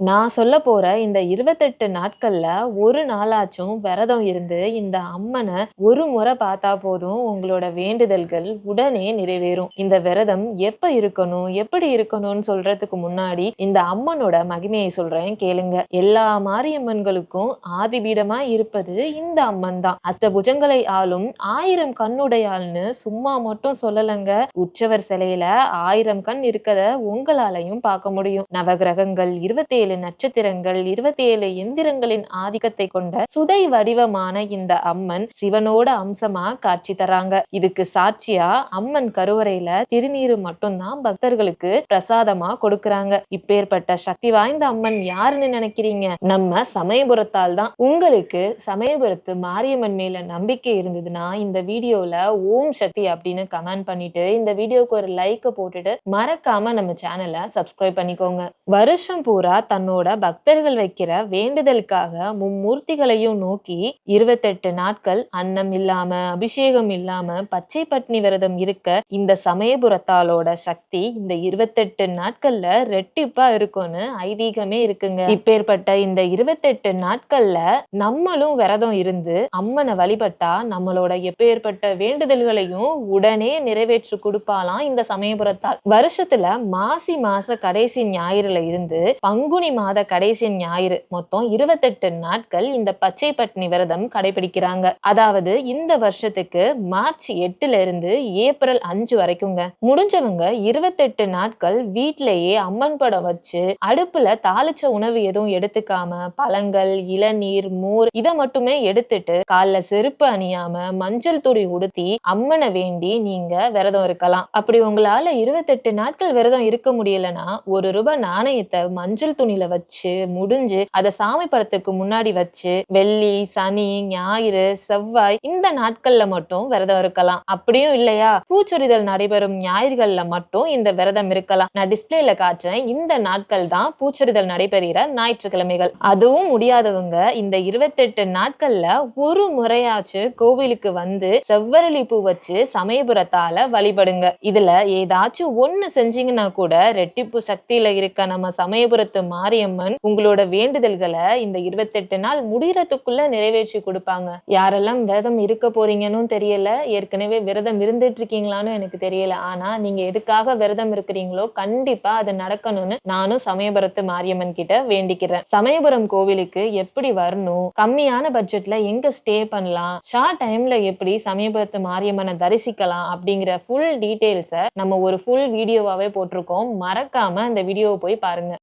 நான் சொல்லப் போற இந்த 28 நாட்கள்ல ஒரு நாளாச்சும் விரதம் இருந்து இந்த அம்மன ஒரு முறை பார்த்தா போதும் உங்களோட வேண்டுதல்கள் உடனே நிறைவேறும். இந்த விரதம் எப்ப இருக்கணும், எப்படி இருக்கணும்னு சொல்றதுக்கு முன்னாடி இந்த அம்மனோட மகிமையை சொல்றேன் கேளுங்க. எல்லா மாரியம்மன்களுக்கும் ஆதிபீடமா இருப்பது இந்த அம்மன் தான். அஷ்டபுஜங்களை ஆளும் 1000 கண்ணுடையாள்னு சும்மா மட்டும் சொல்லலங்க. உற்சவர் சிலையில 1000 கண் இருக்கத உங்களாலையும் பார்க்க முடியும். நவகிரகங்கள் 27 நட்சத்திரங்கள் 27 எந்திரங்களின் ஆதிக்கத்தை கொண்ட சுதை வடிவமான இந்த அம்மன் சிவனோட அம்சமா காட்சி தராங்க. இதுக்கு சாட்சியா அம்மன் கருவறையில திருநீரு மட்டும்தான் பக்தர்களுக்கு பிரசாதமா கொடுக்கறாங்க. இப்பேற்பட்ட சக்தி வாய்ந்த அம்மன் யாருன்னு நினைக்கிறீங்க? நம்ம சமயபுரத்தால் தான். உங்களுக்கு சமயபுரத்து மாரியம்மன் மேல நம்பிக்கை இருந்ததுன்னா இந்த வீடியோல ஓம் சக்தி அப்படின்னு கமெண்ட் பண்ணிட்டு இந்த வீடியோக்கு ஒரு லைக் போட்டுட்டு மறக்காம நம்ம சேனலை சப்ஸ்கிரைப் பண்ணிக்கோங்க. வருஷம் பூரா தன்னோட பக்தர்கள் வைக்கிற வேண்டுதலுக்காக மும்மூர்த்திகளையும் நோக்கி 28 நாட்கள் அன்னம் இல்லாம அபிஷேகம் இல்லாம பச்சை பட்னி விரதம் இருக்க இந்த சமயபுரத்தாலோட சக்தி இந்த 28 நாட்கள்ல ரெட்டிப்பா இருக்கும்னு ஐதீகமே இருக்குங்க. இப்பேற்பட்ட இந்த 28 நாட்கள்ல நம்மளும் விரதம் இருந்து அம்மனை வழிபட்டா நம்மளோட எப்பேற்பட்ட வேண்டுதல்களையும் உடனே நிறைவேற்றி கொடுப்பாலாம் இந்த சமயபுரத்தால். வருஷத்துல மாசி மாச கடைசி ஞாயிறுல இருந்து பங்குனி மாத கடைசி ஞாயிறு மொத்தம் 28 நாட்கள் இந்த பச்சை பட்னி விரதம் கடைபிடிக்கிறாங்க. அதாவது இந்த வருஷத்துக்கு மார்ச் 8ல இருந்து ஏப்ரல் 5 வரைக்குங்க. முடிஞ்சவங்க 28 நாட்கள் வீட்லயே அம்மன் படம் வச்சு அடுப்புல தாளிச்ச உணவு எதுவும் எடுத்துக்காம பழங்கள் இளநீர் மோர் இதை மட்டுமே எடுத்துட்டு கால்ல செருப்பு அணியாம மஞ்சள் துணி உடுத்தி அம்மனை வேண்டி நீங்க விரதம் இருக்கலாம். அப்படி உங்களால 28 நாட்கள் விரதம் இருக்க முடியலன்னா ₹1 நாணயத்தை மஞ்சள் துணியில வச்சு முடிஞ்சு அதை சாமி படத்துக்கு முன்னாடி வச்சு வெள்ளி சனி ஞாயிறு செவ்வாய் இந்த நாட்கள்ல மட்டும் விரதம் இருக்கலாம். அப்படியும் இல்லையா பூச்சொரிதல் நடைபெறும் ஞாயிறுகள்ல மட்டும் இந்த விரதம் இருக்கலாம். நான் டிஸ்பிளேல காட்டுறேன். இந்த நாட்கள் தான் பூச்சொரிதல் நடைபெறுகிற ஞாயிற்றுக்கிழமைகள். அதுவும் முடியாதவங்க இந்த 28 நாட்கள்ல ஒரு முறையாச்சு கோவிலுக்கு வந்து செவ்வரளி பூ வச்சு சமயபுரத்தால வழிபடுங்க. இதுல ஏதாச்சும் ஒண்ணு செஞ்சீங்கன்னா கூட ரெட்டிப்பு சக்தியில இருக்க நம்ம சமயபுரத்து மாரியம்மன் உங்களோட வேண்டுதல்களை இந்த 28 நாள் முடியறதுக்குள்ள நிறைவேற்றி கொடுப்பாங்க. யாரெல்லாம் விரதம் இருக்க போறீங்கன்னு தெரியல, ஏற்கனவே விரதம் இருந்துட்டு இருக்கீங்களான்னு எனக்கு தெரியல. ஆனா நீங்க எதுக்காக விரதம் இருக்கிறீங்களோ கண்டிப்பா அது நடக்கணும்னு நானும் சமயபுரத்து மாரியம்மன் கிட்ட வேண்டிக்கிறேன். சமயபுரம் கோவிலுக்கு எப்படி வரணும், கம்மியான பட்ஜெட்ல எங்க ஸ்டே பண்ணலாம், ஷார்ட் டைம்ல எப்படி சமயபுரத்து மாரியம்மனை தரிசிக்கலாம் அப்படிங்கிற ஃபுல் டீடைல்ஸை நம்ம ஒரு ஃபுல் வீடியோவாவே போட்டிருக்கோம். மறக்காம அந்த வீடியோவை போய் பாருங்க.